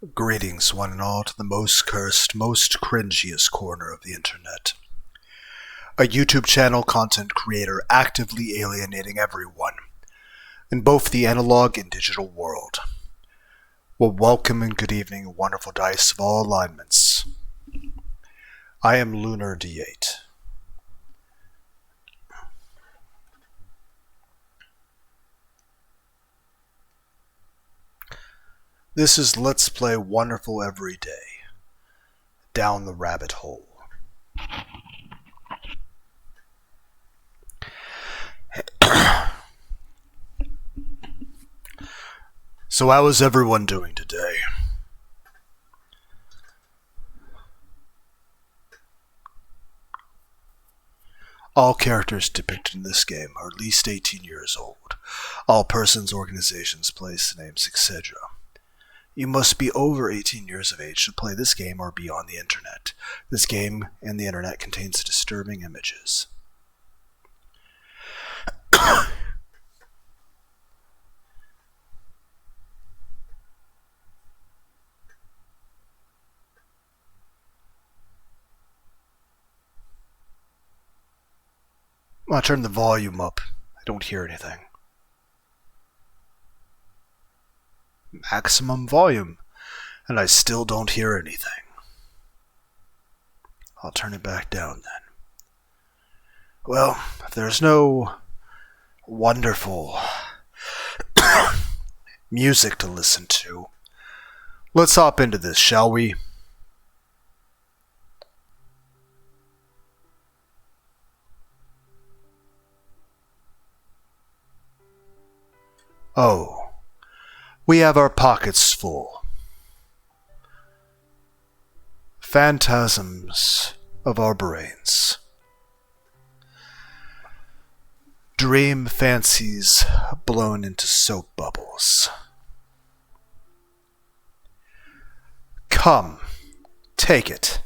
Greetings, one and all, to the most cursed, most cringiest corner of the internet. A YouTube channel content creator actively alienating everyone, in both the analog and digital world. Well, welcome and good evening, wonderful dice of all alignments. I am Lunar D8. This is Let's Play Wonderful Every Day, Down the Rabbit Hole. So how is everyone doing today? All characters depicted in this game are at least 18 years old. All persons, organizations, place names, etc. You must be over 18 years of age to play this game or be on the internet. This game and the internet contains disturbing images. I'll turn the volume up. I don't hear anything. Maximum volume, and I still don't hear anything. I'll turn it back down then. Well, if there's no wonderful music to listen to, let's hop into this, shall we? Oh. We have our pockets full. Phantasms of our brains. Dream fancies blown into soap bubbles. Come, take it.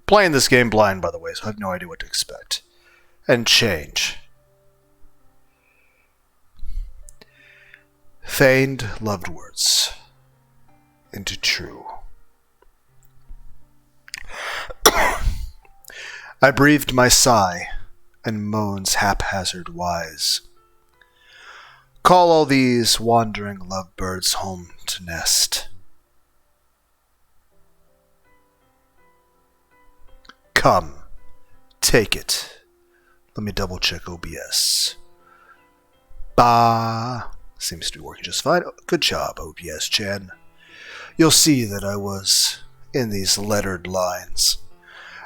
Playing this game blind, by the way, so I have no idea what to expect. And change. Feigned loved words into true. I breathed my sigh and moans haphazard wise. Call all these wandering lovebirds home to nest. Come, take it. Let me double check OBS. Bah. Seems to be working just fine. Good job, OBS Chan. You'll see that I was in these lettered lines.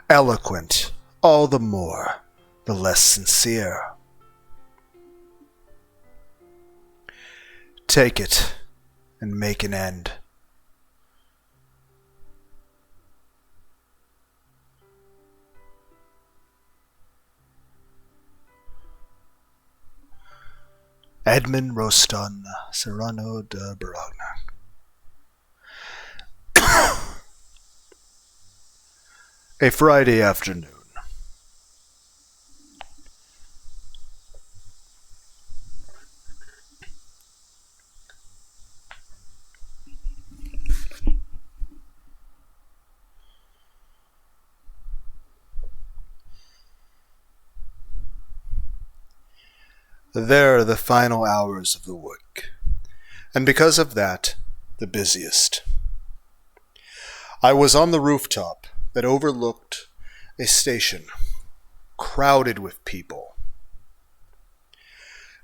Eloquent, all the more, the less sincere. Take it and make an end. Edmund Roston Serrano de Baragna. A Friday afternoon. There are the final hours of the week, and because of that, the busiest. I was on the rooftop that overlooked a station, crowded with people.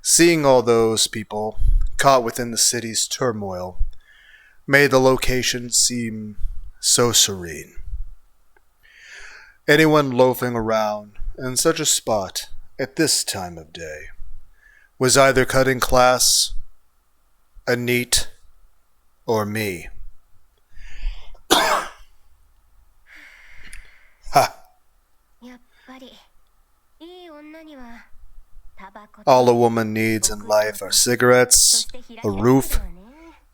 Seeing all those people caught within the city's turmoil made the location seem so serene. Anyone loafing around in such a spot at this time of day was either cutting class, a NEET, or me. Ha! All a woman needs in life are cigarettes, a roof,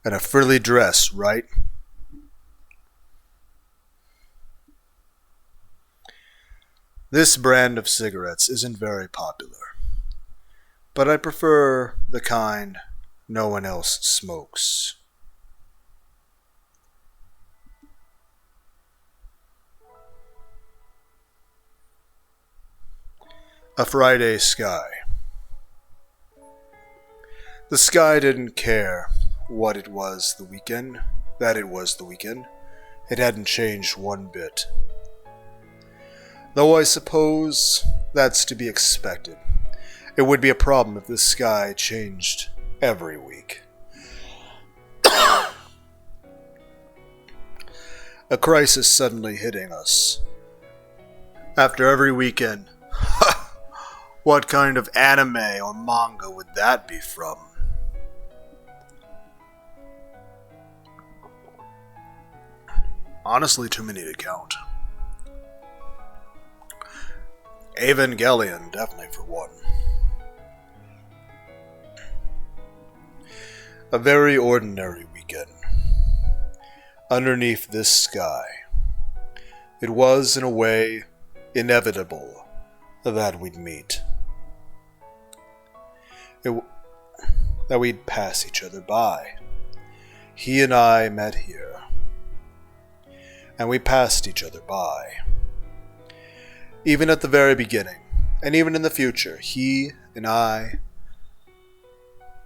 and a frilly dress, right? This brand of cigarettes isn't very popular, but I prefer the kind no one else smokes. A Friday sky. The sky didn't care what it was the weekend, that it was the weekend. It hadn't changed one bit. Though I suppose that's to be expected. It would be a problem if the sky changed every week. A crisis suddenly hitting us. After every weekend. What kind of anime or manga would that be from? Honestly, too many to count. Evangelion, definitely for one. A very ordinary weekend. Underneath this sky. It was, in a way, inevitable that we'd meet. That we'd pass each other by. He and I met here. And we passed each other by. Even at the very beginning, and even in the future, he and I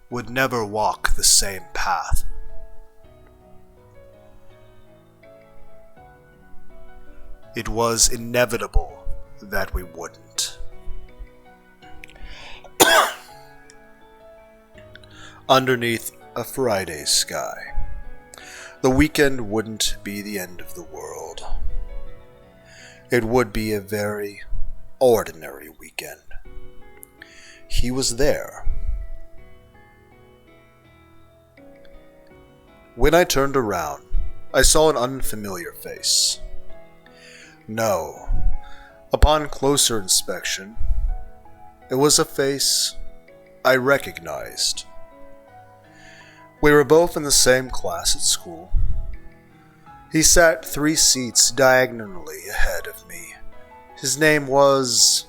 would never walk the same path. It was inevitable that we wouldn't. Underneath a Friday sky, the weekend wouldn't be the end of the world. It would be a very ordinary weekend. He was there. When I turned around, I saw an unfamiliar face. No, upon closer inspection, it was a face I recognized. We were both in the same class at school. He sat 3 seats diagonally ahead of me. His name was...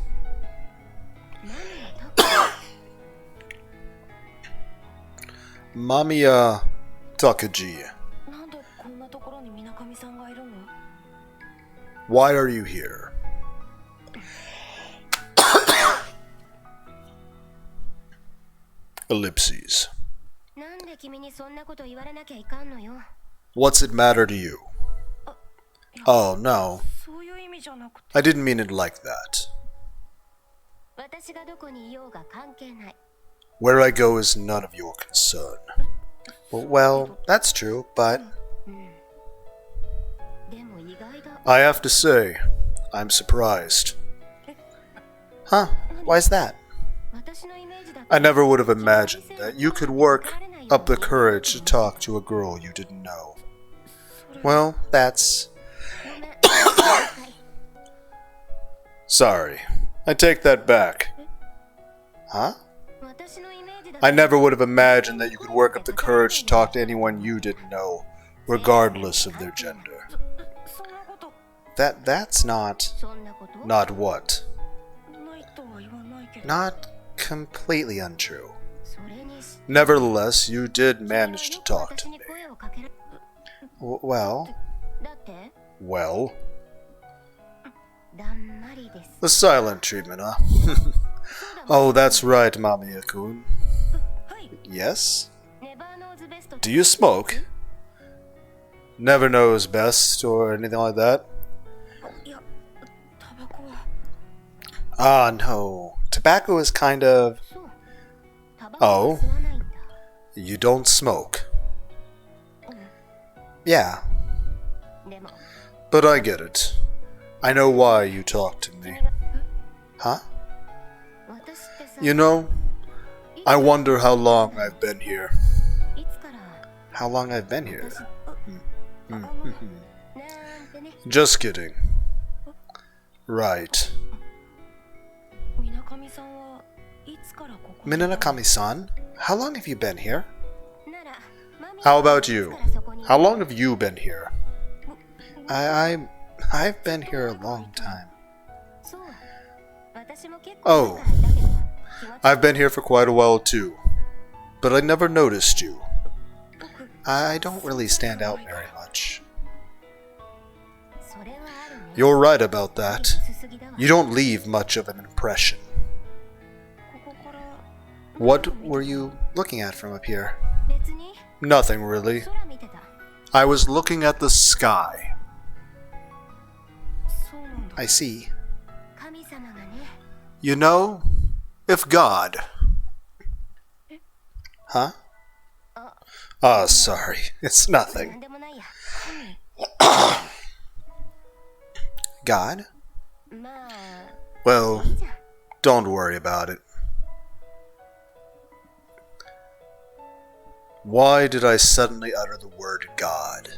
Mamiya Takagi. Why are you here? Ellipses. What's it matter to you? Oh, no. I didn't mean it like that. Where I go is none of your concern. Well, that's true, but... I have to say, I'm surprised. Huh? Why's that? I never would have imagined that you could work up the courage to talk to a girl you didn't know. Well, that's... Sorry, I take that back. Huh? I never would have imagined that you could work up the courage to talk to anyone you didn't know, regardless of their gender. That's not... Not what? Not completely untrue. Nevertheless, you did manage to talk to me. Well... The silent treatment, huh? Oh, that's right, Mamiya-kun. Yes? Do you smoke? Never knows best, or anything like that? Ah, no. Tobacco is kind of... Oh? You don't smoke? Yeah. But I get it. I know why you talk to me. Huh? You know, I wonder how long I've been here. How long I've been here? Just kidding. Right. Minakami-san, how long have you been here? How about you? How long have you been here? I've been here a long time. Oh, I've been here for quite a while too, but I never noticed you. I don't really stand out very much. You're right about that. You don't leave much of an impression. What were you looking at from up here? Nothing really. I was looking at the sky. I see. You know, if God... Huh? Oh, sorry. It's nothing. God? Well, don't worry about it. Why did I suddenly utter the word God?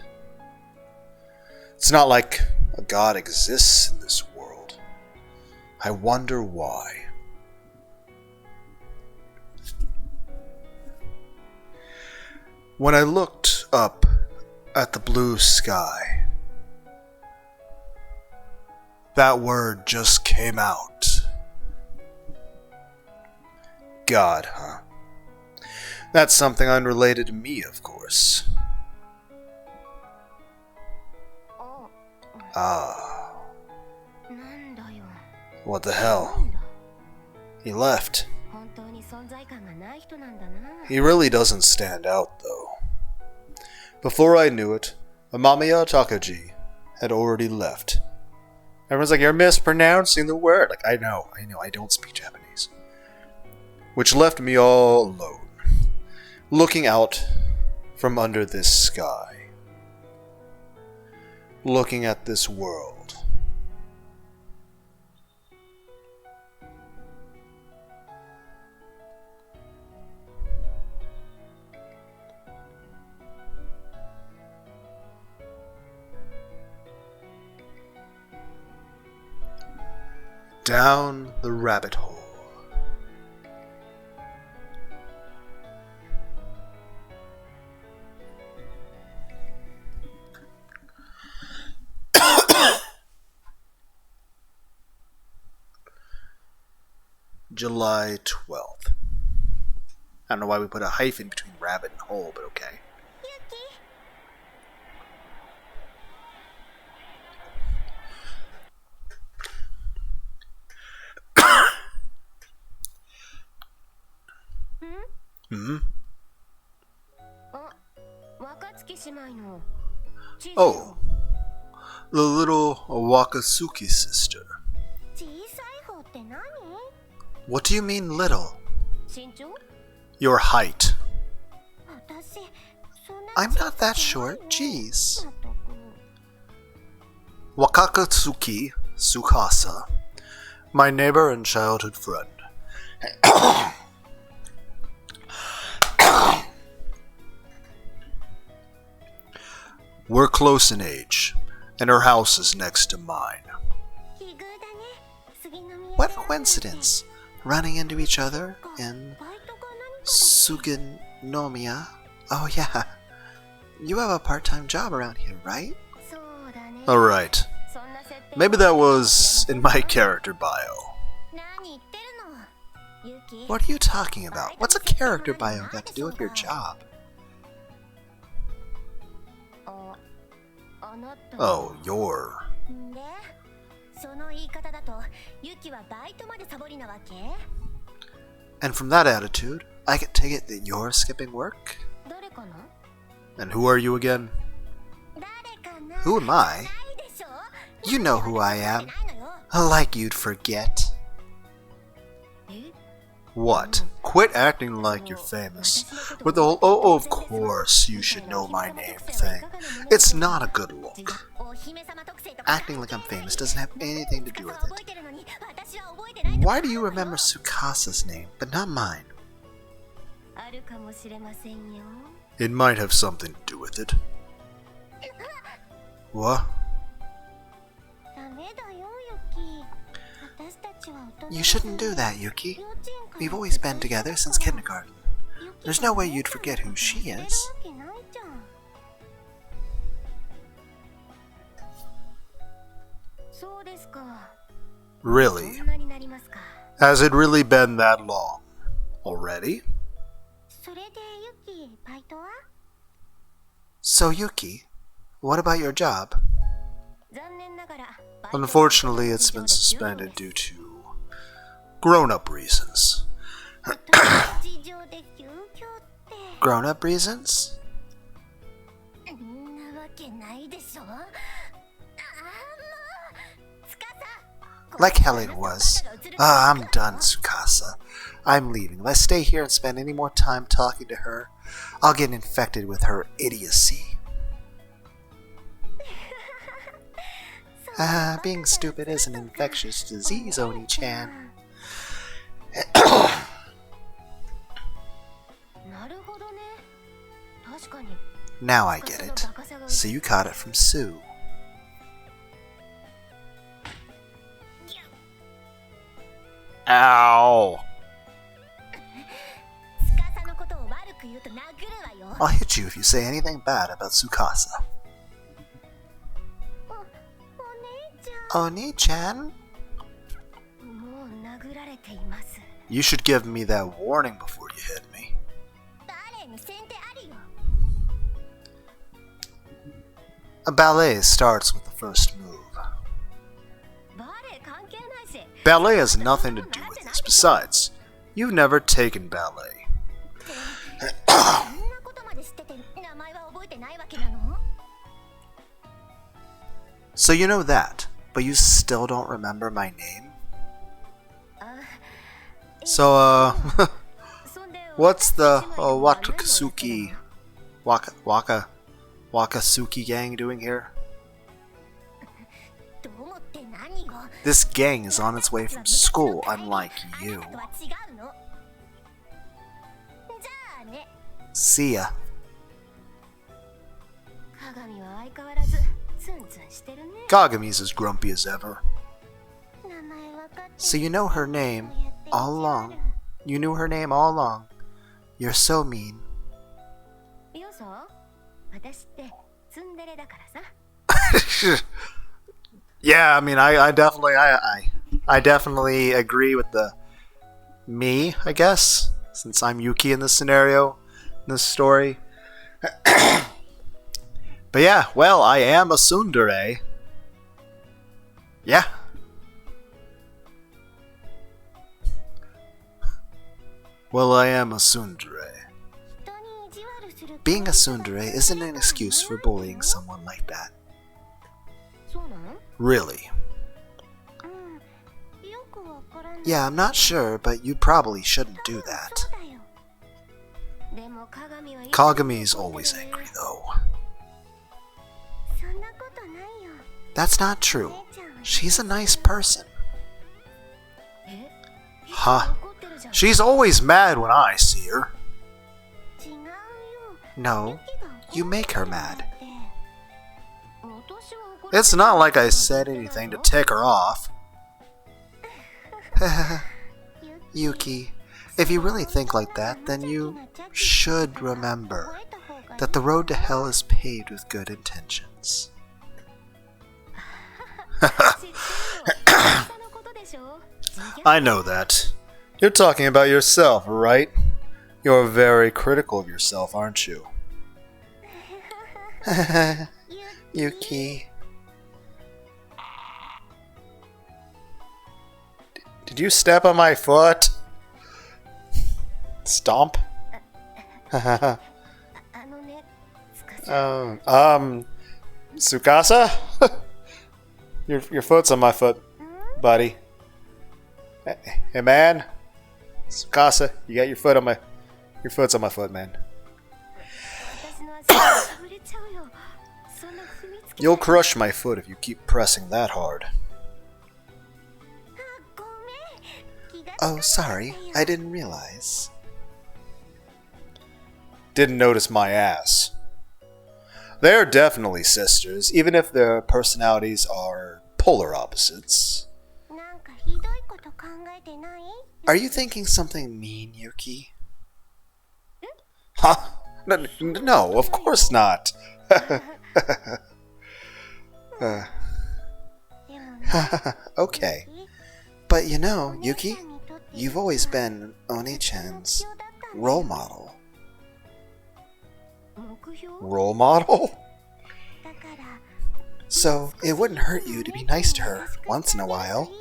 It's not like a God exists in this world. I wonder why. When I looked up at the blue sky, that word just came out. God, huh? That's something unrelated to me, of course. Ah. What the hell? He left. He really doesn't stand out, though. Before I knew it, Amamiya Takaji had already left. Everyone's like, you're mispronouncing the word. Like, I know, I don't speak Japanese. Which left me all alone, looking out from under this sky, looking at this world. Down the rabbit hole. July 12th. I don't know why we put a hyphen between rabbit and hole, but okay. Oh, the little Wakatsuki sister. What do you mean little? Your height. I'm not that short, jeez. Wakatsuki Tsukasa, my neighbor and childhood friend. We're close in age, and her house is next to mine. What a coincidence, running into each other in Suginomiya. Oh yeah, you have a part-time job around here, right? Alright, maybe that was in my character bio. What are you talking about? What's a character bio got to do with your job? Oh, you're... And from that attitude, I can take it that you're skipping work? And who are you again? Who am I? You know who I am. Like you'd forget. What? Quit acting like you're famous. With the whole, oh, of course you should know my name thing. It's not a good look. Acting like I'm famous doesn't have anything to do with it. Why do you remember Tsukasa's name, but not mine? It might have something to do with it. What? You shouldn't do that, Yuki. We've always been together since kindergarten. There's no way you'd forget who she is. Really? Has it really been that long? Already? So Yuki, what about your job? Unfortunately, it's been suspended due to grown-up reasons. Grown-up reasons? Like hell it was. I'm done, Tsukasa. I'm leaving. Let's stay here and spend any more time talking to her. I'll get infected with her idiocy. Being stupid is an infectious disease, Oni-chan. Now I get it. So you caught it from Sue. Ow! I'll hit you if you say anything bad about Tsukasa. Oni-chan? You should give me that warning before you hit me. A ballet starts with the first move. Ballet has nothing to do with this. Besides, you've never taken ballet. So you know that, but you still don't remember my name? So, what's the Wakasuki gang doing here? This gang is on its way from school, unlike you. See ya. Kagami's as grumpy as ever. So you know her name all along. You knew her name all along. You're so mean. Yeah, I mean, I definitely agree with the me, I guess, since I'm Yuki in this scenario, in this story. But yeah, well, I am a tsundere. Yeah. Well, I am a tsundere. Being a tsundere isn't an excuse for bullying someone like that. Really? Yeah, I'm not sure, but you probably shouldn't do that. Kagami's always angry, though. That's not true. She's a nice person. Huh? She's always mad when I see her. No, you make her mad. It's not like I said anything to tick her off. Yuki, if you really think like that, then you should remember that the road to hell is paved with good intentions. I know that. You're talking about yourself, right? You're very critical of yourself, aren't you? Yuki. Did you step on my foot? Stomp? Tsukasa? Your foot's on my foot, buddy. Hey man, Tsukasa, you got your foot's on my foot, man. You'll crush my foot if you keep pressing that hard. Oh, sorry, I didn't realize. Didn't notice my ass. They're definitely sisters, even if their personalities are polar opposites. Are you thinking something mean, Yuki? Huh? No, of course not. Okay. But you know, Yuki, you've always been Oni-chan's role model. Role model? So, it wouldn't hurt you to be nice to her once in a while.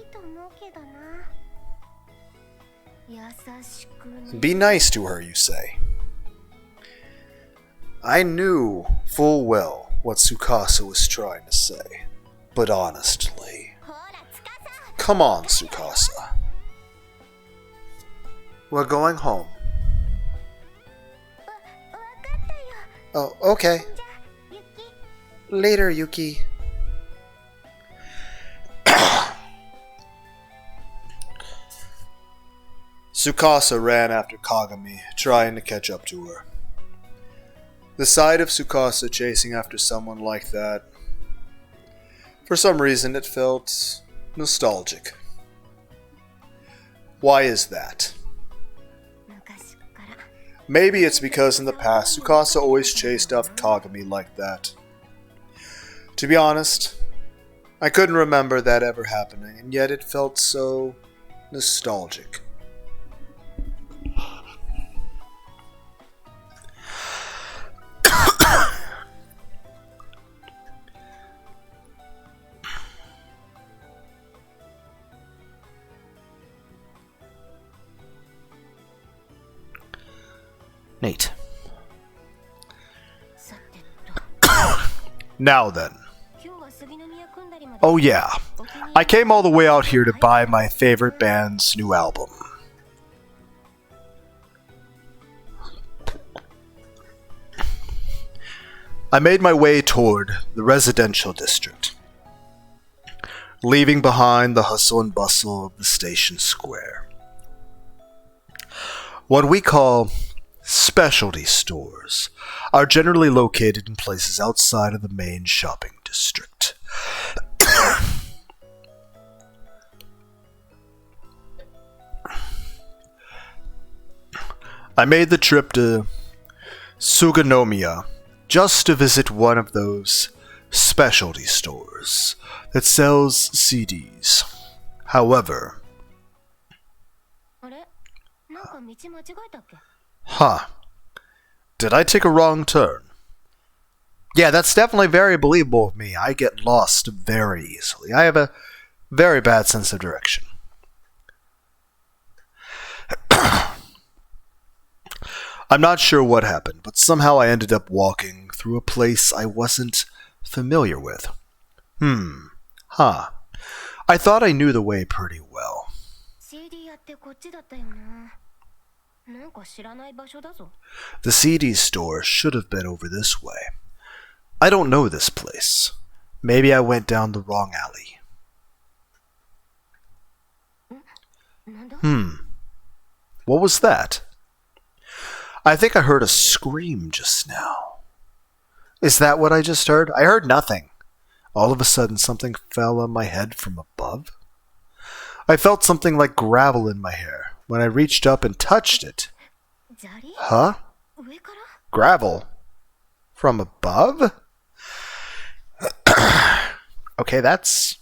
Be nice to her, you say. I knew full well what Tsukasa was trying to say, but honestly... Come on, Tsukasa. We're going home. Oh, okay. Later, Yuki. Tsukasa ran after Kagami, trying to catch up to her. The sight of Tsukasa chasing after someone like that, for some reason it felt nostalgic. Why is that? Maybe it's because in the past Tsukasa always chased after Kagami like that. To be honest, I couldn't remember that ever happening, and yet it felt so nostalgic. Nate. Now then. Oh yeah, I came all the way out here to buy my favorite band's new album. I made my way toward the residential district, leaving behind the hustle and bustle of the station square. What we call specialty stores are generally located in places outside of the main shopping district. I made the trip to Suganomiya just to visit one of those specialty stores that sells CDs. However... Did I take a wrong turn? Yeah, that's definitely very believable of me. I get lost very easily. I have a very bad sense of direction. I'm not sure what happened, but somehow I ended up walking through a place I wasn't familiar with. I thought I knew the way pretty well. The CD store should have been over this way. I don't know this place. Maybe I went down the wrong alley. What was that? I think I heard a scream just now. Is that what I just heard? I heard nothing. All of a sudden, something fell on my head from above. I felt something like gravel in my hair when I reached up and touched it. Huh? Gravel? From above? Okay, that's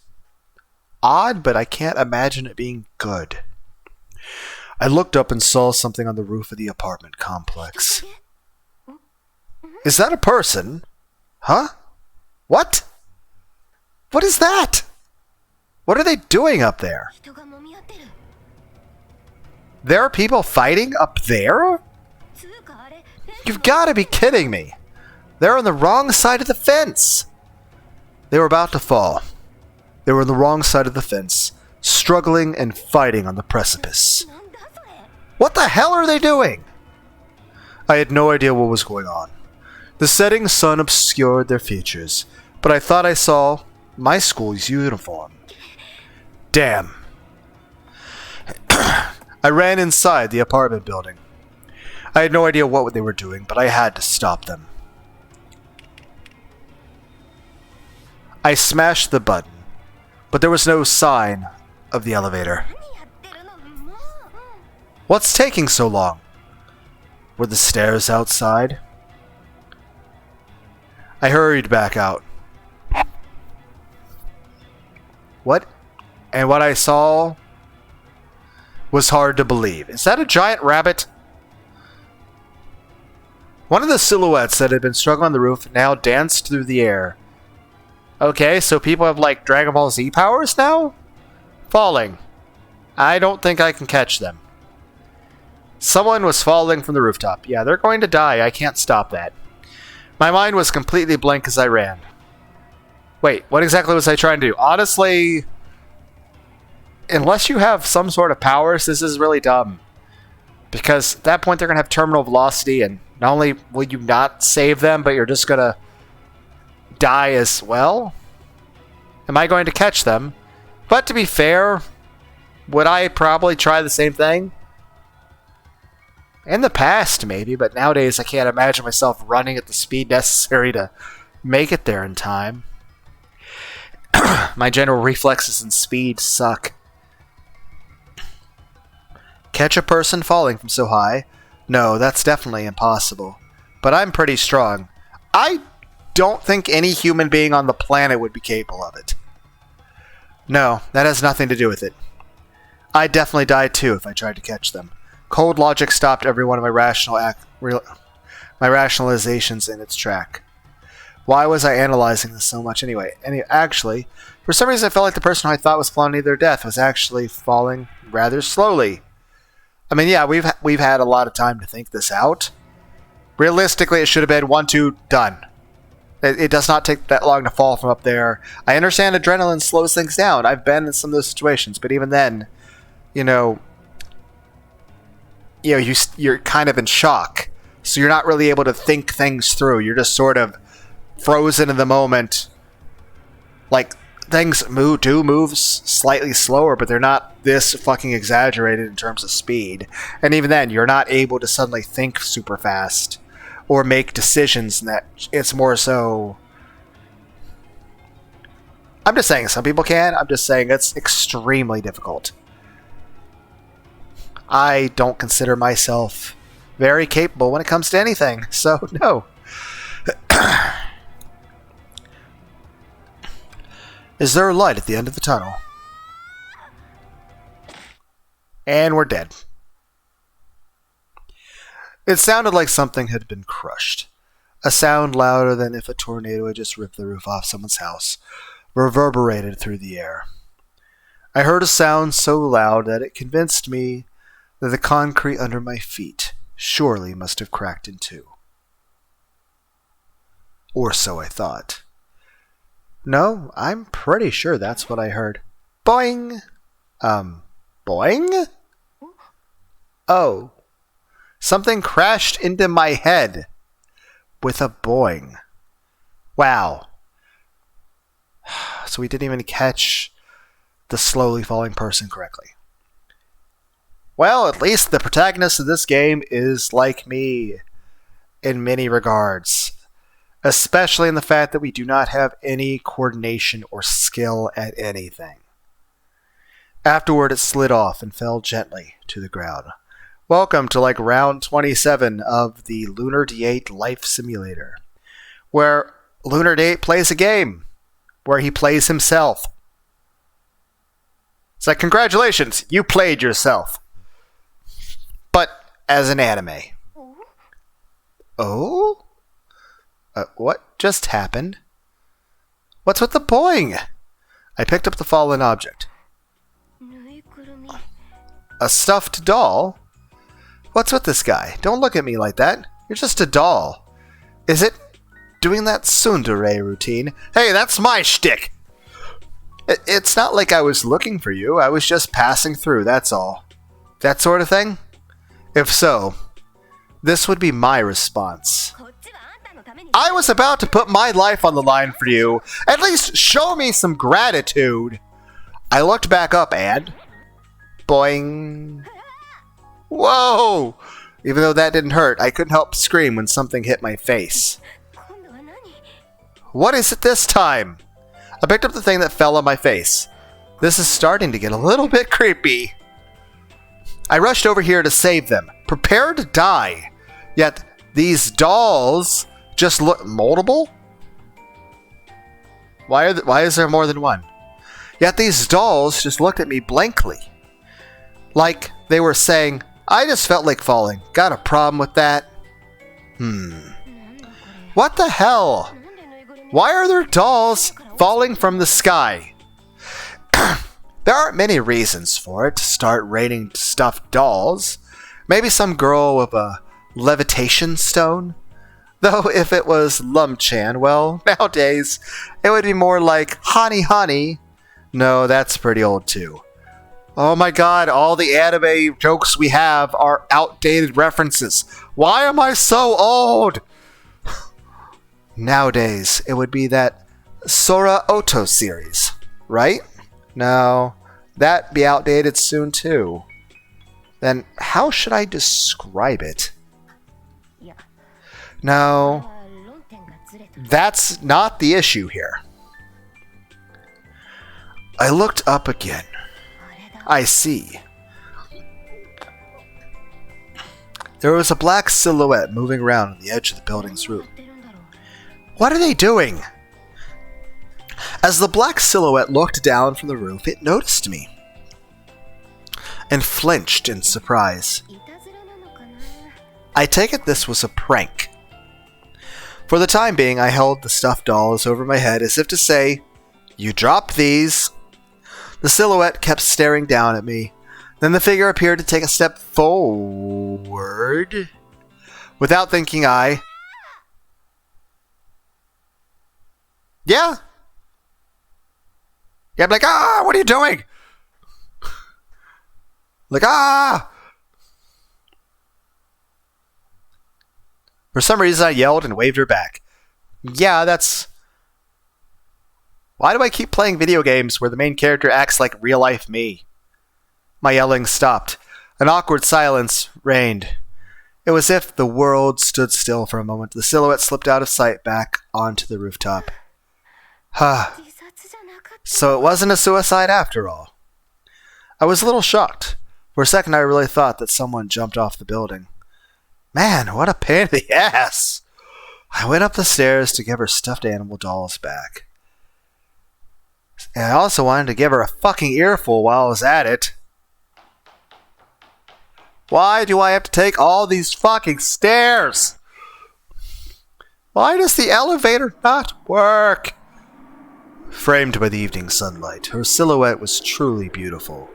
odd, but I can't imagine it being good. I looked up and saw something on the roof of the apartment complex. Is that a person? Huh? What? What is that? What are they doing up there? There are people fighting up there? You've got to be kidding me. They're on the wrong side of the fence. They were about to fall. They were on the wrong side of the fence, struggling and fighting on the precipice. What the hell are they doing? I had no idea what was going on. The setting sun obscured their features, but I thought I saw my school's uniform. Damn. I ran inside the apartment building. I had no idea what they were doing, but I had to stop them. I smashed the button, but there was no sign of the elevator. What's taking so long? Were the stairs outside? I hurried back out. What? And what I saw was hard to believe. Is that a giant rabbit? One of the silhouettes that had been struggling on the roof now danced through the air. Okay, so people have like Dragon Ball Z powers now? Falling. I don't think I can catch them. Someone was falling from the rooftop. Yeah, they're going to die. I can't stop that. My mind was completely blank as I ran. Wait, what exactly was I trying to do? Honestly, unless you have some sort of powers, this is really dumb. Because at that point, they're going to have terminal velocity, and not only will you not save them, but you're just going to die as well? Am I going to catch them? But to be fair, would I probably try the same thing? In the past, maybe, but nowadays I can't imagine myself running at the speed necessary to make it there in time. My general reflexes and speed suck. Catch a person falling from so high? No, that's definitely impossible. But I'm pretty strong. I don't think any human being on the planet would be capable of it. No, that has nothing to do with it. I'd definitely die too if I tried to catch them. Cold logic stopped every one of my rationalizations in its track. Why was I analyzing this so much anyway? Actually, for some reason I felt like the person who I thought was falling to their death was actually falling rather slowly. I mean, yeah, we've had a lot of time to think this out. Realistically, it should have been 1, 2, done. It does not take that long to fall from up there. I understand adrenaline slows things down. I've been in some of those situations, but even then, you're kind of in shock. So you're not really able to think things through. You're just sort of frozen in the moment. Like, things move slightly slower, but they're not this fucking exaggerated in terms of speed. And even then, you're not able to suddenly think super fast or make decisions. That it's more so... I'm just saying some people can. I'm just saying it's extremely difficult. I don't consider myself very capable when it comes to anything, so no. Is there a light at the end of the tunnel? And we're dead. It sounded like something had been crushed. A sound louder than if a tornado had just ripped the roof off someone's house reverberated through the air. I heard a sound so loud that it convinced me that the concrete under my feet surely must have cracked in two. Or so I thought. No, I'm pretty sure that's what I heard. Boing! Boing? Oh. Something crashed into my head. With a boing. Wow. So we didn't even catch the slowly falling person correctly. Well, at least the protagonist of this game is like me in many regards. Especially in the fact that we do not have any coordination or skill at anything. Afterward, it slid off and fell gently to the ground. Welcome to round 27 of the Lunar D8 Life Simulator, where Lunar D8 plays a game, where he plays himself. It's like, congratulations, you played yourself. But as an anime. Oh? What just happened? What's with the boing? I picked up the fallen object. A stuffed doll? What's with this guy? Don't look at me like that. You're just a doll. Is it doing that tsundere routine? Hey, that's my shtick! It's not like I was looking for you. I was just passing through, that's all. That sort of thing? If so, this would be my response. I was about to put my life on the line for you. At least show me some gratitude. I looked back up and... boing. Whoa! Even though that didn't hurt, I couldn't help scream when something hit my face. What is it this time? I picked up the thing that fell on my face. This is starting to get a little bit creepy. I rushed over here to save them, prepared to die. Yet, these dolls just look moldable? Why is there more than one? Yet these dolls just looked at me blankly. Like they were saying, I just felt like falling. Got a problem with that? What the hell? Why are there dolls falling from the sky? There aren't many reasons for it to start raining stuffed dolls. Maybe some girl with a levitation stone? Though if it was Lumchan, well, nowadays it would be more like Honey Honey. No, that's pretty old too. Oh my god, all the anime jokes we have are outdated references. Why am I so old? Nowadays, it would be that Sora Oto series, right? No, that'd be outdated soon too. Then how should I describe it? No, that's not the issue here. I looked up again. I see. There was a black silhouette moving around on the edge of the building's roof. What are they doing? As the black silhouette looked down from the roof, it noticed me and flinched in surprise. I take it this was a prank. For the time being, I held the stuffed dolls over my head as if to say, "You drop these." The silhouette kept staring down at me. Then the figure appeared to take a step forward. Without thinking, Yeah, I'm like, what are you doing? Like, For some reason, I yelled and waved her back. Yeah, that's... Why do I keep playing video games where the main character acts like real-life me? My yelling stopped. An awkward silence reigned. It was as if the world stood still for a moment. The silhouette slipped out of sight back onto the rooftop. So it wasn't a suicide after all. I was a little shocked. For a second, I really thought that someone jumped off the building. Man, what a pain in the ass! I went up the stairs to give her stuffed animal dolls back. And I also wanted to give her a fucking earful while I was at it. Why do I have to take all these fucking stairs? Why does the elevator not work? Framed by the evening sunlight, her silhouette was truly beautiful.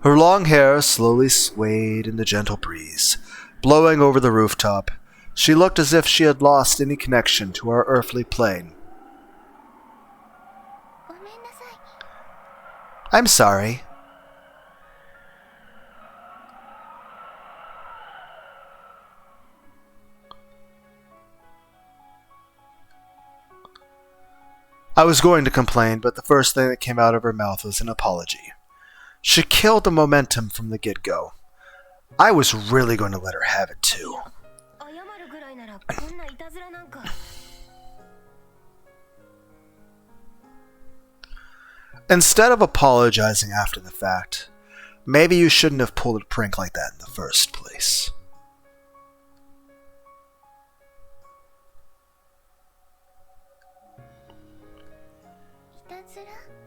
Her long hair slowly swayed in the gentle breeze, blowing over the rooftop. She looked as if she had lost any connection to our earthly plane. I'm sorry. I was going to complain, but the first thing that came out of her mouth was an apology. She killed the momentum from the get-go. I was really going to let her have it too. Instead of apologizing after the fact, maybe you shouldn't have pulled a prank like that in the first place.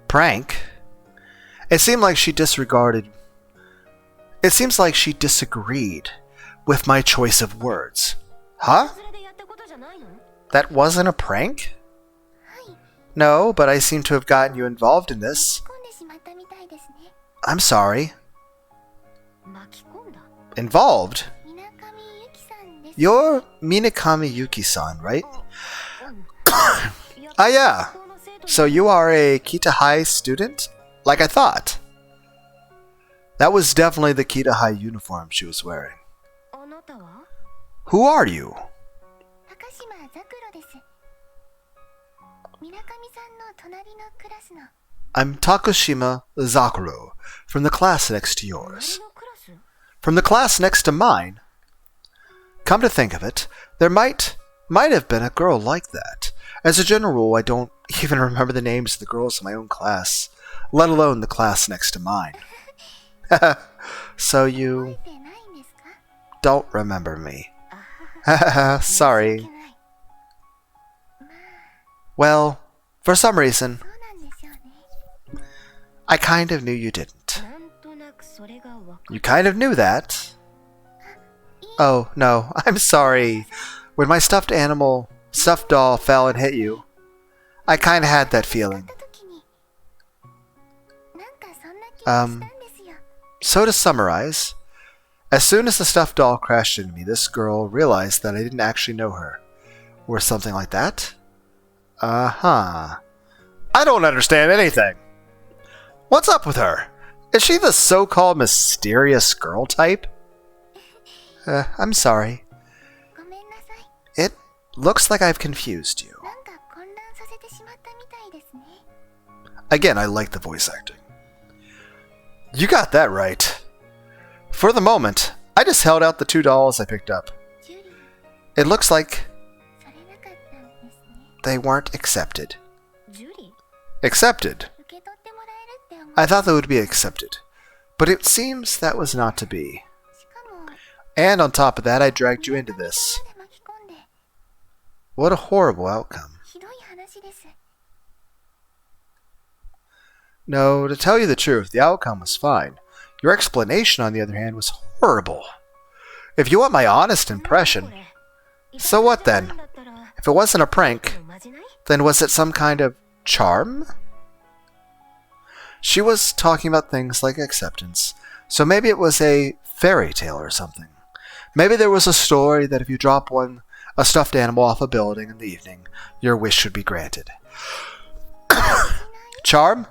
Prank? It seemed like she disagreed with my choice of words. Huh? That wasn't a prank? No, but I seem to have gotten you involved in this. I'm sorry. Involved? You're Minakami Yuki-san, right? Ah, yeah. So you are a Kita High student? Like I thought. That was definitely the Kita High uniform she was wearing. Who are you? I'm Takushima Zakuro, from the class next to yours. From the class next to mine? Come to think of it, there might have been a girl like that. As a general rule, I don't even remember the names of the girls in my own class, let alone the class next to mine. So you don't remember me. Sorry. Well, for some reason, I kind of knew you didn't. You kind of knew that? Oh, no, I'm sorry. When my stuffed doll fell and hit you, I kind of had that feeling. So to summarize, As soon as the stuffed doll crashed into me, this girl realized that I didn't actually know her. Or something like that? Uh-huh. I don't understand anything. What's up with her? Is she the so-called mysterious girl type? I'm sorry. It looks like I've confused you. Again, I like the voice acting. You got that right. For the moment, I just held out the 2 dolls I picked up. It looks like they weren't accepted. Accepted? I thought they would be accepted, but it seems that was not to be. And on top of that, I dragged you into this. What a horrible outcome. No, to tell you the truth, the outcome was fine. Your explanation, on the other hand, was horrible. If you want my honest impression, so what then? If it wasn't a prank, then was it some kind of charm? She was talking about things like acceptance, so maybe it was a fairy tale or something. Maybe there was a story that if you drop a stuffed animal off a building in the evening, your wish should be granted. Charm?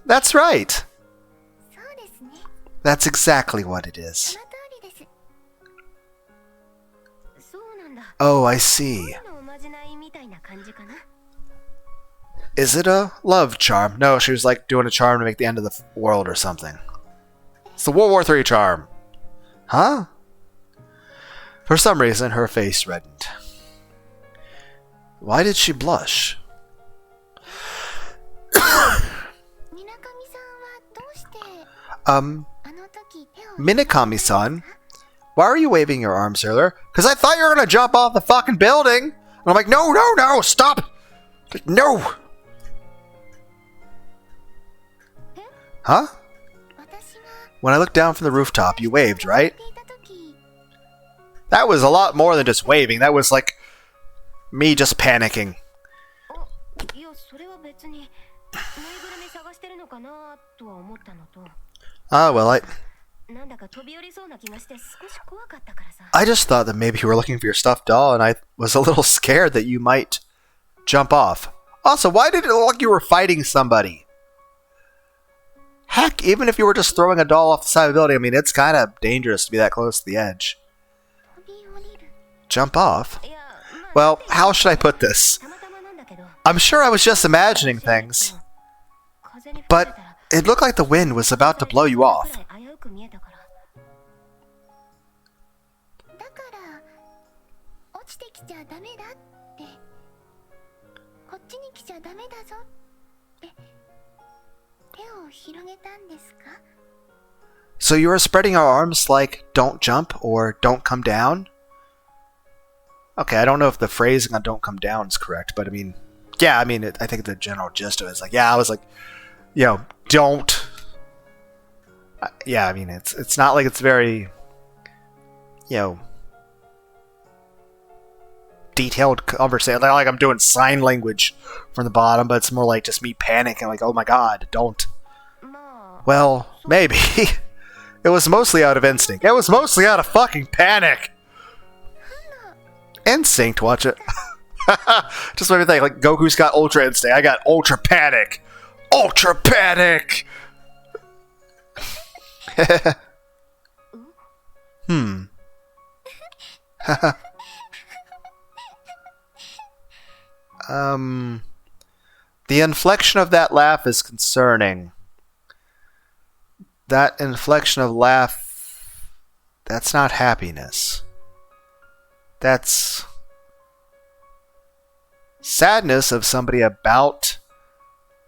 That's right. That's exactly what it is. Oh, I see. Is it a love charm? No, she was like doing a charm to make the end of the world or something. It's the World War III charm. Huh? For some reason, her face reddened. Why did she blush? Minakami-san, why are you waving your arms earlier? Because I thought you were going to jump off the fucking building. And I'm like, no, no, no, stop. Like, no. Huh? When I looked down from the rooftop, you waved, right? That was a lot more than just waving. That was like me just panicking. Well, I just thought that maybe you were looking for your stuffed doll, and I was a little scared that you might jump off. Also, why did it look like you were fighting somebody? Heck, even if you were just throwing a doll off the side of the building, I mean, it's kind of dangerous to be that close to the edge. Jump off? Well, how should I put this? I'm sure I was just imagining things, but it looked like the wind was about to blow you off. So you are spreading your arms like don't jump or don't come down? Okay, I don't know if the phrasing on don't come down is correct, but I mean, yeah, I mean, I think the general gist of it is like, yeah, I was like, you know, don't. Yeah, I mean, it's not like it's very, you know, detailed conversation. Like I'm doing sign language from the bottom, but it's more like just me panicking, like, oh my god, don't. Well, maybe. It was mostly out of instinct. It was mostly out of fucking panic. Instinct, watch it. Just let me think, like Goku's got Ultra Instinct. I got Ultra Panic. Ultra Panic! The inflection of that laugh is concerning. That inflection of laugh, that's not happiness. That's sadness of somebody about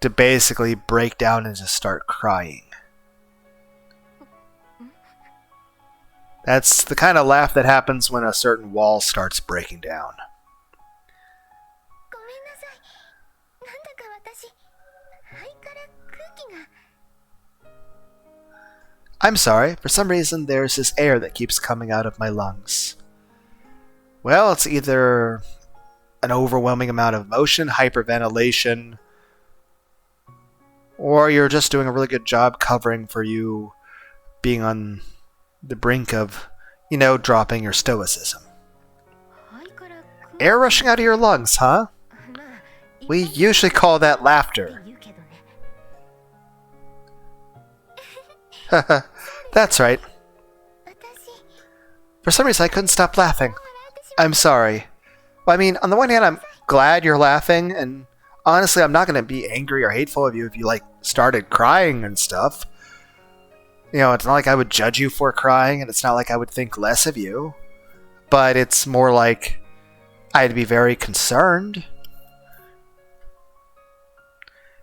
to basically break down and just start crying. That's the kind of laugh that happens when a certain wall starts breaking down. I'm sorry, for some reason there's this air that keeps coming out of my lungs. Well, it's either an overwhelming amount of emotion, hyperventilation, or you're just doing a really good job covering for you being on the brink of, dropping your stoicism. Air rushing out of your lungs, huh? We usually call that laughter. That's right. For some reason, I couldn't stop laughing. I'm sorry. Well, I mean, on the one hand, I'm glad you're laughing, and honestly, I'm not going to be angry or hateful of you if you, started crying and stuff. It's not like I would judge you for crying, and it's not like I would think less of you. But it's more like I'd be very concerned.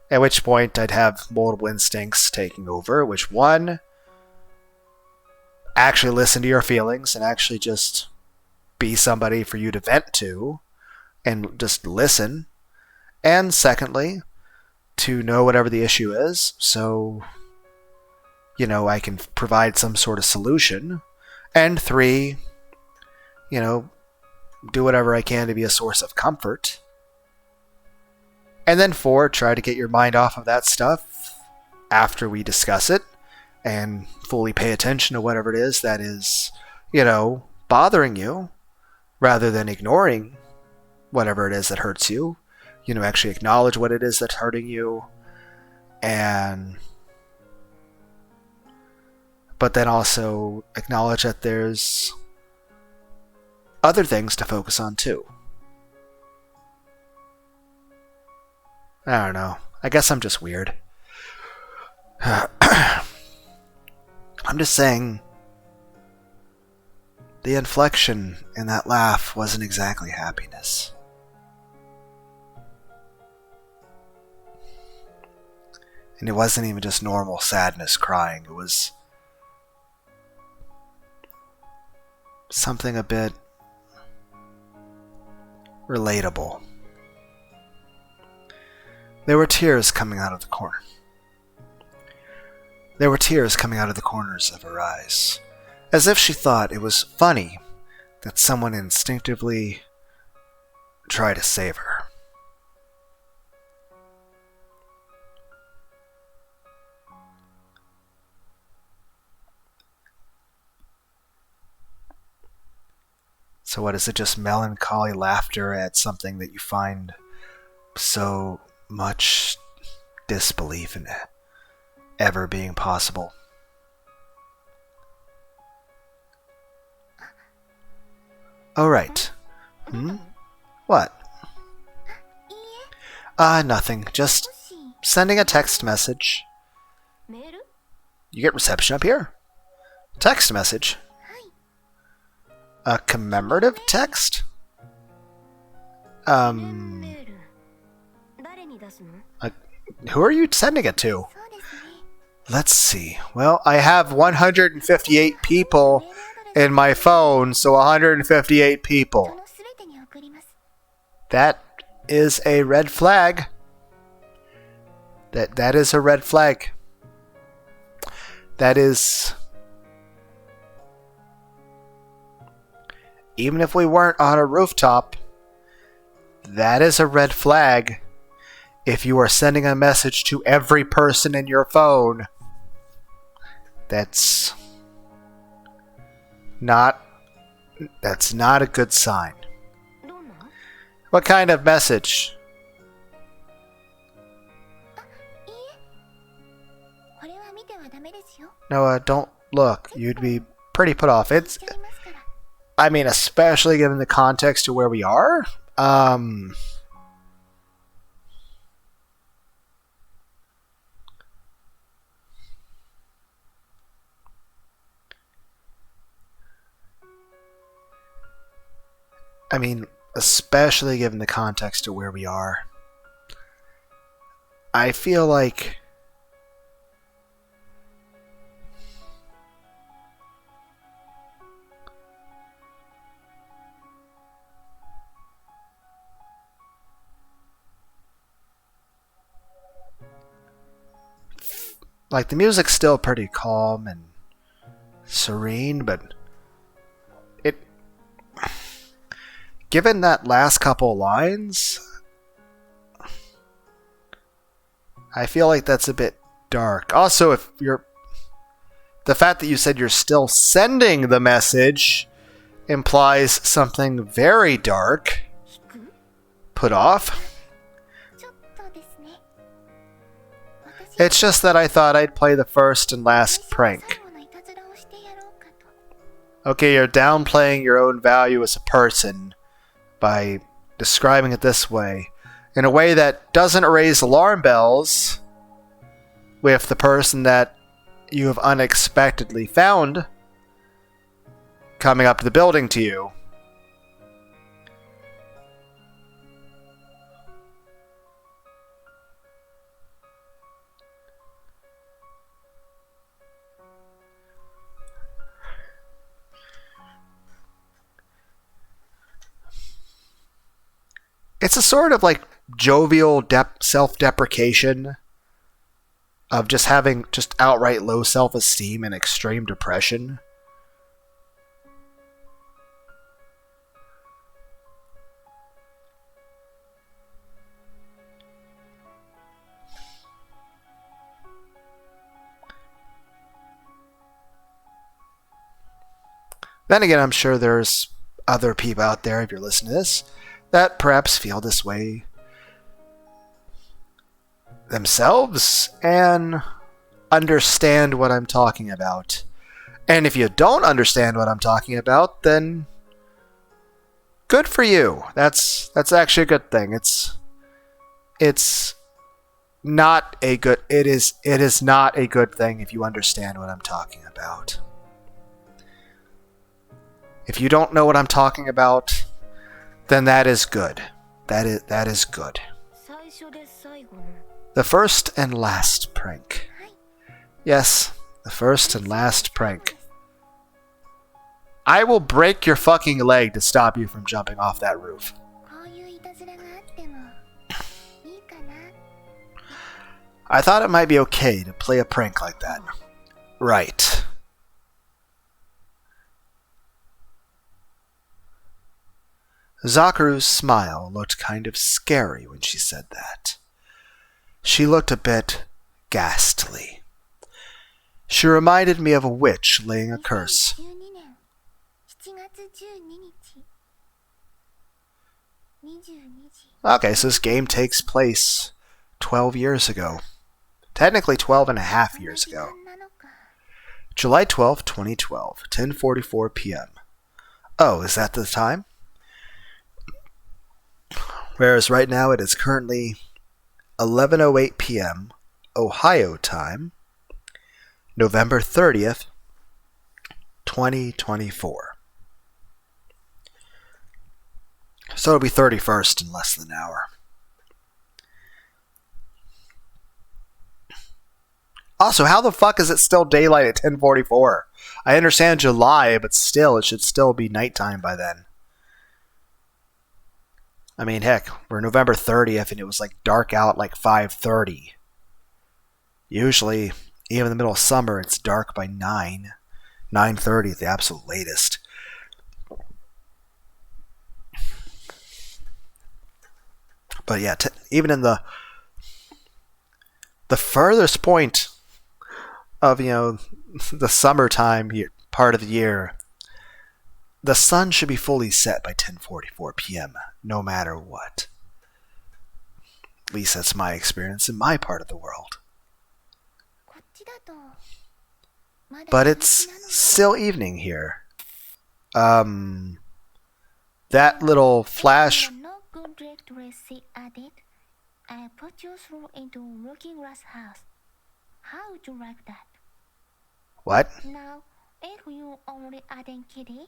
At which point, I'd have multiple instincts taking over, which one, actually listen to your feelings and actually just be somebody for you to vent to and just listen. And secondly, to know whatever the issue is, so, I can provide some sort of solution. And 3, do whatever I can to be a source of comfort. And then 4, try to get your mind off of that stuff after we discuss it and fully pay attention to whatever it is that is, bothering you, rather than ignoring whatever it is that hurts you. Actually acknowledge what it is that's hurting you, but then also acknowledge that there's other things to focus on too. I don't know. I guess I'm just weird. I'm just saying, the inflection in that laugh wasn't exactly happiness. And it wasn't even just normal sadness crying. It was something a bit relatable. There were tears coming out of the corner. There were tears coming out of the corners of her eyes, as if she thought it was funny that someone instinctively tried to save her. So what is it, just melancholy laughter at something that you find so much disbelief in ever being possible? Oh, right. What? Nothing. Just sending a text message. You get reception up here? Text message? A commemorative text? Who are you sending it to? Let's see. Well, I have 158 people in my phone, so 158 people. That is a red flag. That is a red flag. That is... Even if we weren't on a rooftop, that is a red flag. If you are sending a message to every person in your phone, that's not a good sign. What kind of message? No, don't look. You'd be pretty put off. I mean, especially given the context of where we are. I mean, especially given the context of where we are. I feel like the music's still pretty calm and serene, but given that last couple lines, I feel like that's a bit dark. Also, if The fact that you said you're still sending the message implies something very dark. Put off? It's just that I thought I'd play the first and last prank. Okay, you're downplaying your own value as a person by describing it this way. In a way that doesn't raise alarm bells with the person that you have unexpectedly found coming up to the building to you. It's a sort of like jovial self-deprecation of just having just outright low self-esteem and extreme depression. Then again, I'm sure there's other people out there, if you're listening to this, that perhaps feel this way themselves and understand what I'm talking about. And if you don't understand what I'm talking about, then good for you. That's actually a good thing. It's not a good it is not a good thing if you understand what I'm talking about. If you don't know what I'm talking about, then that is good. That is good. The first and last prank. Yes, the first and last prank. I will break your fucking leg to stop you from jumping off that roof. I thought it might be okay to play a prank like that. Right. Zakaru's smile looked kind of scary when she said that. She looked a bit ghastly. She reminded me of a witch laying a curse. Okay, so this game takes place 12 years ago. Technically 12 and a half years ago. July 12, 2012, 10:44 p.m. Oh, is that the time? Whereas right now it is currently 11:08 p.m. Ohio time, November 30th, 2024. So it'll be 31st in less than an hour. Also, how the fuck is it still daylight at 10:44? I understand July, but still, it should still be nighttime by then. I mean, heck, we're November 30th and it was like dark out like 5:30. Usually, even in the middle of summer, it's dark by 9:30 at the absolute latest. But yeah, even in the furthest point of, the summertime part of the year, the sun should be fully set by 10:44 p.m., no matter what. At least that's my experience in my part of the world. But it's still evening here. That little flash... I put you through into looking glass house. How would you like that? What? Now, if you only adding kitty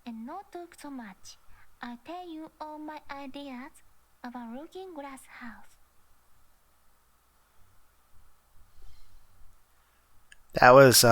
and not talk so much, I'll tell you all my ideas about looking glass house. That was,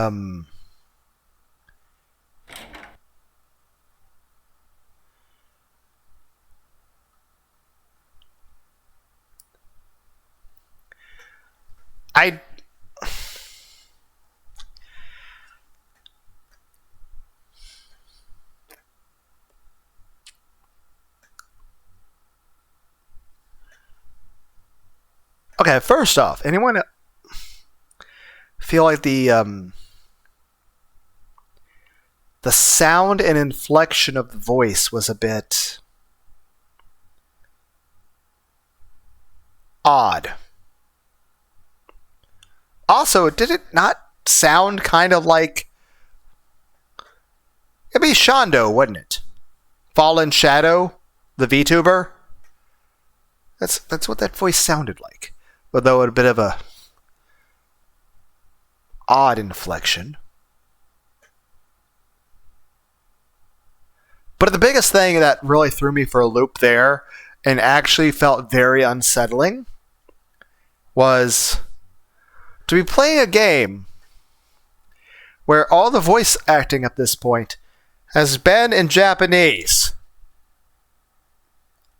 Okay, first off, anyone feel like the the sound and inflection of the voice was a bit odd. Also, did it not sound kind of like... It'd be Shondo, wouldn't it? Fallen Shadow, the VTuber? That's what that voice sounded like. Although a bit of a odd inflection. But the biggest thing that really threw me for a loop there and actually felt very unsettling was to be playing a game where all the voice acting at this point has been in Japanese.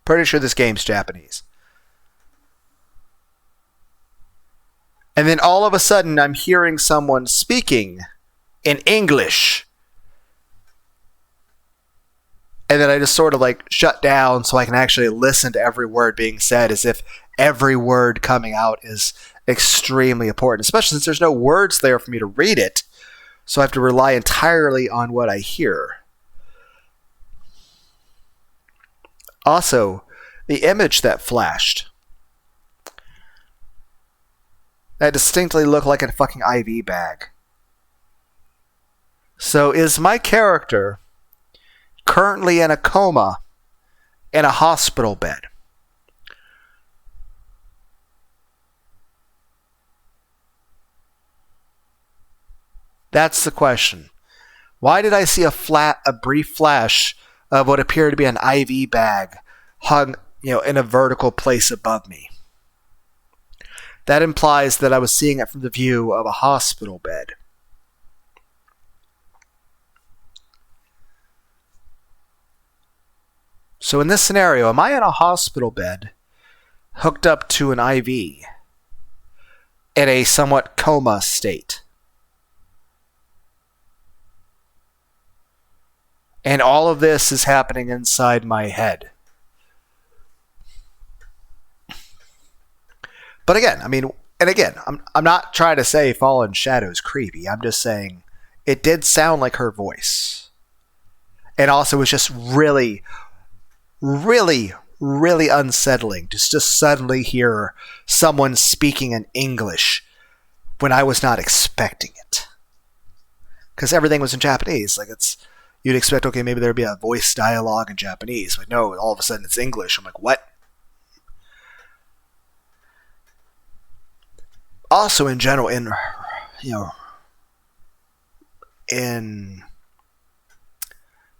Pretty sure this game's Japanese. And then all of a sudden I'm hearing someone speaking in English. And then I just sort of like shut down so I can actually listen to every word being said, as if every word coming out is extremely important, especially since there's no words there for me to read it. So I have to rely entirely on what I hear. Also, the image that flashed, that distinctly looked like a fucking IV bag. So is my character currently in a coma in a hospital bed? That's the question. Why did I see a brief flash of what appeared to be an IV bag hung, in a vertical place above me? That implies that I was seeing it from the view of a hospital bed. So in this scenario, am I in a hospital bed hooked up to an IV in a somewhat coma state? And all of this is happening inside my head. But again, I'm not trying to say Fallen Shadow's creepy. I'm just saying it did sound like her voice. And also it was just really, really, really unsettling to just suddenly hear someone speaking in English when I was not expecting it. Because everything was in Japanese. You'd expect, okay, maybe there'd be a voice dialogue in Japanese, but no, all of a sudden it's English. I'm like, what? Also, in general, in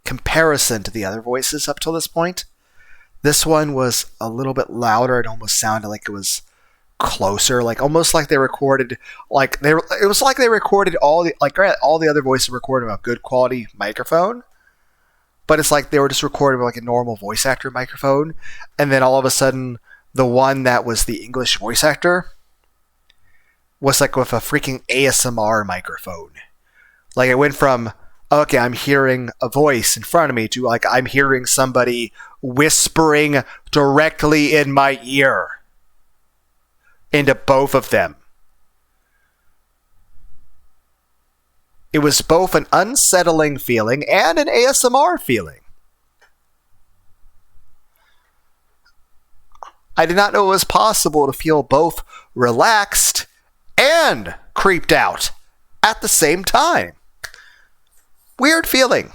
comparison to the other voices up till this point, this one was a little bit louder. It almost sounded like it was closer, almost like they recorded, it was like they recorded all the other voices recorded on a good quality microphone, but it's like they were just recorded with a normal voice actor microphone, and then all of a sudden the one that was the English voice actor was with a freaking ASMR microphone. It went from, okay, I'm hearing a voice in front of me to I'm hearing somebody whispering directly in my ear into both of them. It was both an unsettling feeling and an ASMR feeling. I did not know it was possible to feel both relaxed and creeped out at the same time. Weird feeling.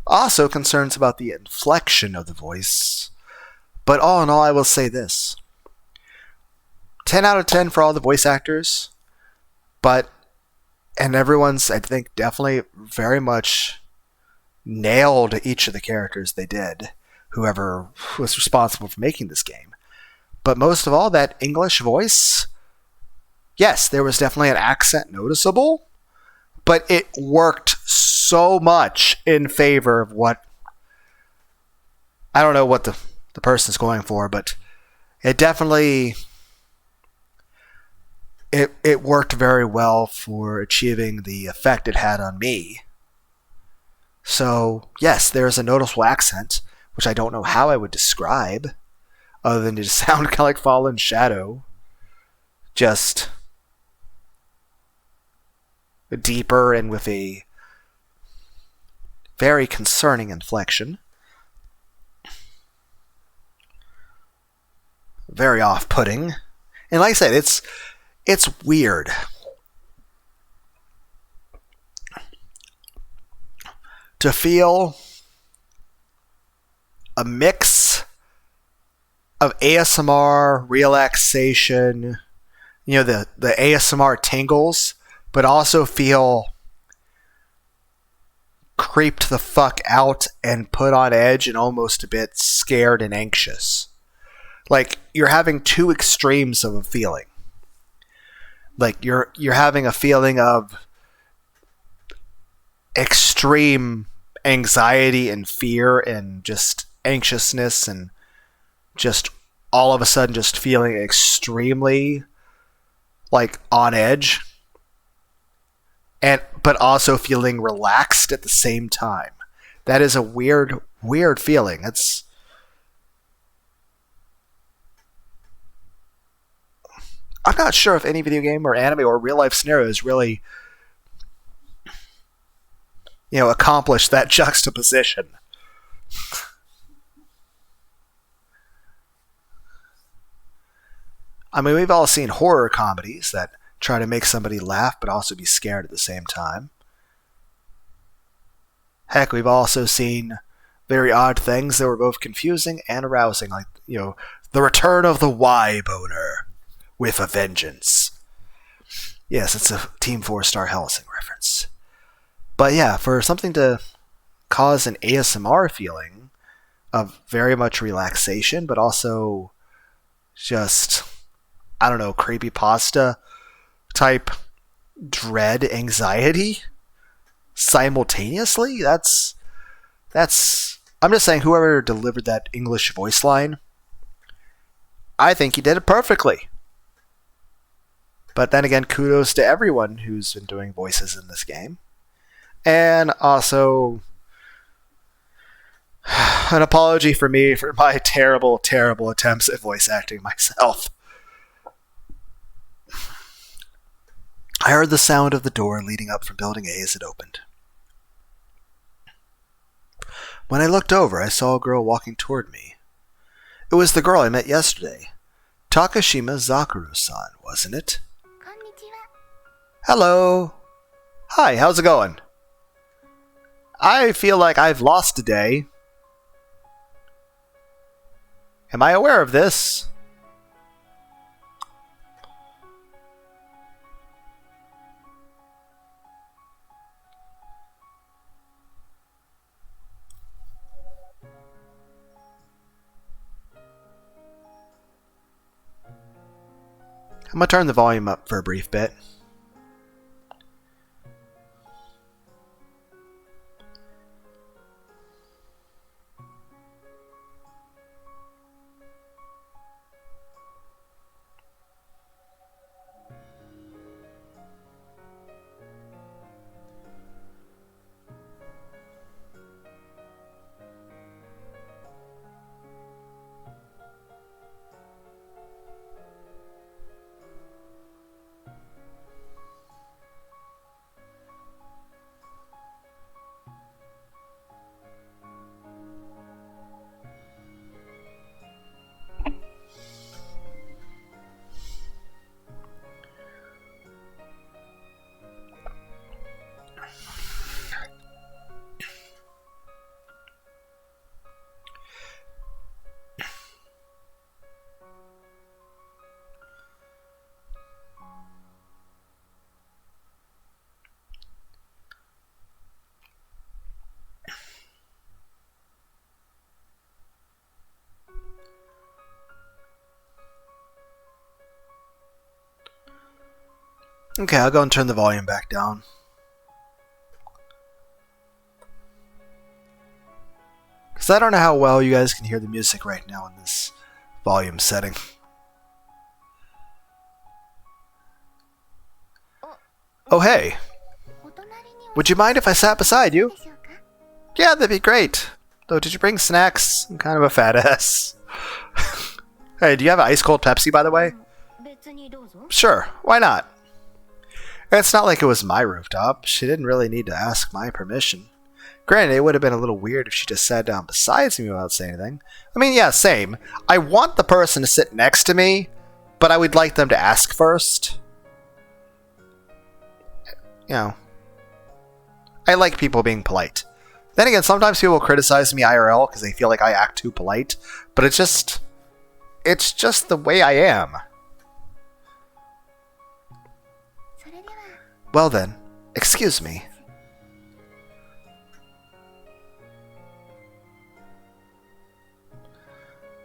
Also concerns about the inflection of the voice. But all in all, I will say this. 10 out of 10 for all the voice actors. And everyone's, I think, definitely very much nailed each of the characters they did. Whoever was responsible for making this game. But most of all, that English voice, yes, there was definitely an accent noticeable, but it worked so much in favor of what, I don't know what the person's going for, but it definitely, it worked very well for achieving the effect it had on me. So, yes, there's a noticeable accent, which I don't know how I would describe, other than to sound kind of like Fallen Shadow. Just deeper and with a very concerning inflection. Very off-putting. And like I said, it's weird. To feel a mix of ASMR, relaxation, the ASMR tingles, but also feel creeped the fuck out and put on edge and almost a bit scared and anxious. Like, you're having two extremes of a feeling. Like, you're having a feeling of extreme anxiety and fear and just anxiousness and just all of a sudden just feeling extremely like on edge, but also feeling relaxed at the same time. That is a weird feeling. I'm not sure if any video game or anime or real life scenarios really accomplish that juxtaposition. I mean, we've all seen horror comedies that try to make somebody laugh but also be scared at the same time. Heck, we've also seen very odd things that were both confusing and arousing, like, the return of the Y-boner with a vengeance. Yes, it's a Team 4-Star Hellsing reference. But yeah, for something to cause an ASMR feeling of very much relaxation, but also just, I don't know, creepypasta type dread anxiety simultaneously, that's I'm just saying, whoever delivered that English voice line, I think he did it perfectly. But then again, kudos to everyone who's been doing voices in this game. And also, an apology for me for my terrible, terrible attempts at voice acting myself. I heard the sound of the door leading up from Building A as it opened. When I looked over, I saw a girl walking toward me. It was the girl I met yesterday. Takashima Zakuru-san, wasn't it? Hello. Hi, how's it going? I feel like I've lost a day. Am I aware of this? I'm going to turn the volume up for a brief bit. Okay, I'll go and turn the volume back down. Because I don't know how well you guys can hear the music right now in this volume setting. Oh, hey. Would you mind if I sat beside you? Yeah, that'd be great. Though, did you bring snacks? I'm kind of a fat ass. Hey, do you have an ice-cold Pepsi, by the way? Sure, why not? It's not like it was my rooftop. She didn't really need to ask my permission. Granted, it would have been a little weird if she just sat down beside me without saying anything. I mean, yeah, same. I want the person to sit next to me, but I would like them to ask first. You know, I like people being polite. Then again, sometimes people criticize me IRL because they feel like I act too polite, but it's just the way I am. Well then, excuse me.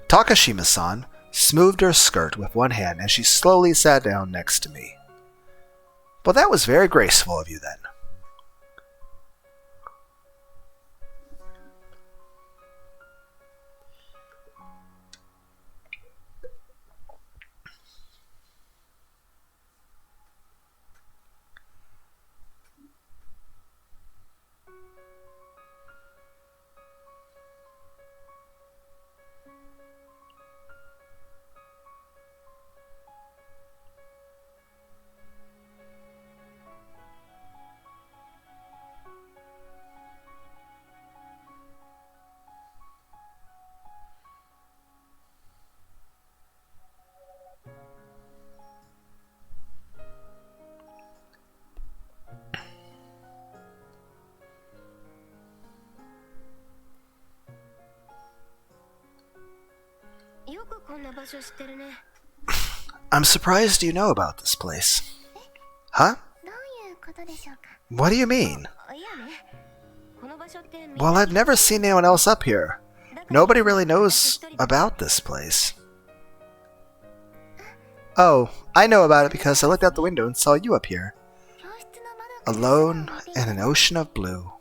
Takashima-san smoothed her skirt with one hand as she slowly sat down next to me. Well, that was very graceful of you then. I'm surprised you know about this place. Huh? What do you mean? Well, I've never seen anyone else up here. Nobody really knows about this place. Oh, I know about it because I looked out the window and saw you up here. Alone in an ocean of blue.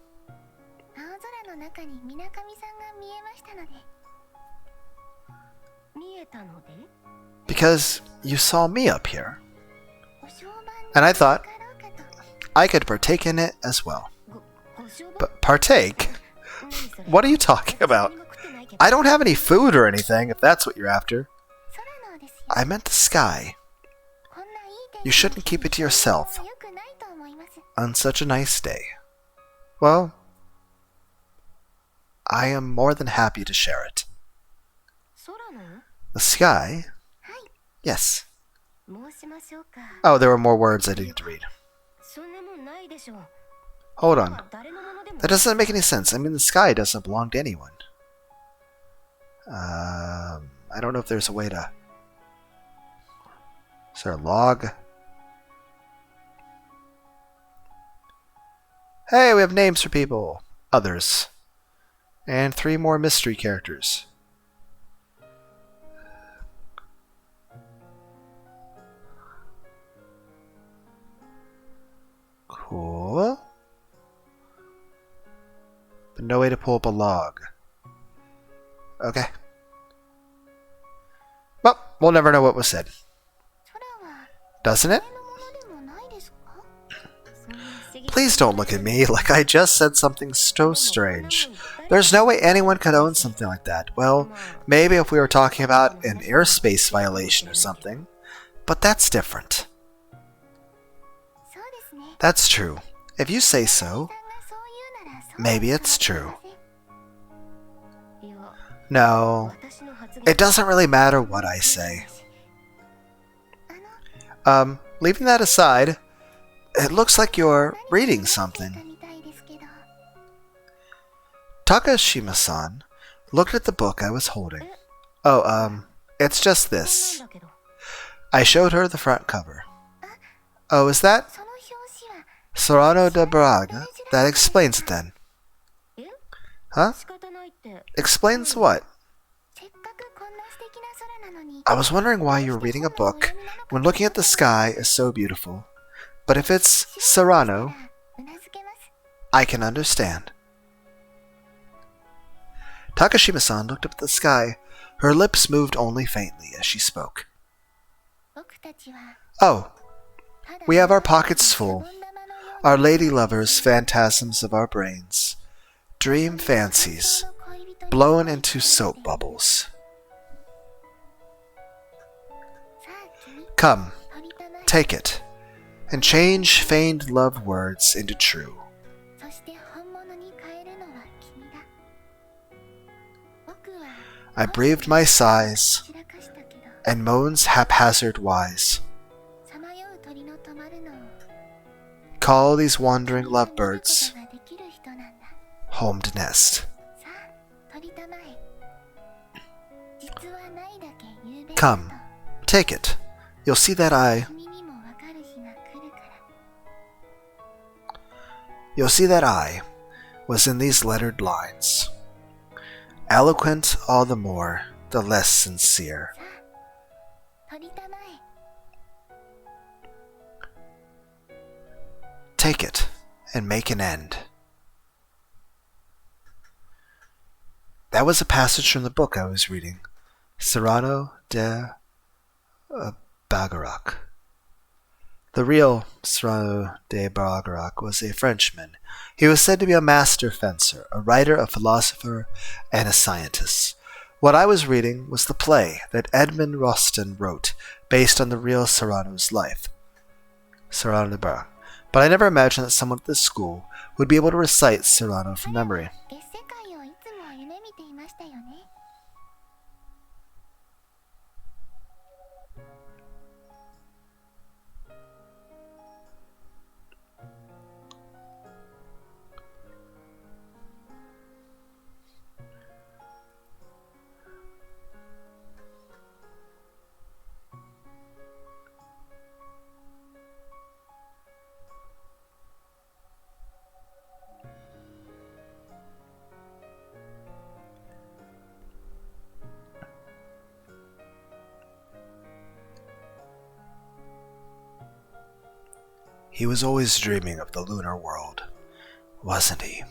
Because you saw me up here. And I thought I could partake in it as well. But partake? What are you talking about? I don't have any food or anything, if that's what you're after. I meant the sky. You shouldn't keep it to yourself on such a nice day. Well, I am more than happy to share it. The sky? Yes. Oh, there were more words I didn't read. Hold on. That doesn't make any sense. I mean, the sky doesn't belong to anyone. I don't know if there's a way to... Is there a log? Hey, we have names for people. Others. And 3 more mystery characters. Cool. But no way to pull up a log. Okay. Well, we'll never know what was said. Doesn't it? Please don't look at me like I just said something so strange. There's no way anyone could own something like that. Well, maybe if we were talking about an airspace violation or something. But that's different. That's true. If you say so, maybe it's true. No, it doesn't really matter what I say. Leaving that aside, it looks like you're reading something. Takashima-san looked at the book I was holding. Oh, it's just this. I showed her the front cover. Oh, is that? Sorano de Braga? That explains it then. Huh? Explains what? I was wondering why you were reading a book when looking at the sky is so beautiful. But if it's Serrano, I can understand. Takashima-san looked up at the sky. Her lips moved only faintly as she spoke. Oh, we have our pockets full. Our lady lovers, phantasms of our brains. Dream fancies, blown into soap bubbles. Come, take it. and change feigned love words into true. そして本物に変えるのは君だ。僕は I braved my sighs 散らかしたけど、 and moans haphazard wise. さまよう鳥の止まるのを Call these wandering 見ること lovebirds ができる人なんだ。 home to nest. さあ、鳥たまえ。実はないだけ有名だ Come, と take it. You'll see that I, 君にもわかる日が来るから。 you'll see that I was in these lettered lines. Eloquent all the more, the less sincere. さあ、鳥たまえ。 Take it and make an end. That was a passage from the book I was reading, Cyrano de Bergerac. The real Cyrano de Bergerac was a Frenchman. He was said to be a master fencer, a writer, a philosopher, and a scientist. What I was reading was the play that Edmond Rostand wrote, based on the real Cyrano's life, Cyrano de Bergerac. But I never imagined that someone at this school would be able to recite Cyrano from memory. 別世界をいつも夢見ていましたよね。 He was always dreaming of the lunar world, wasn't he?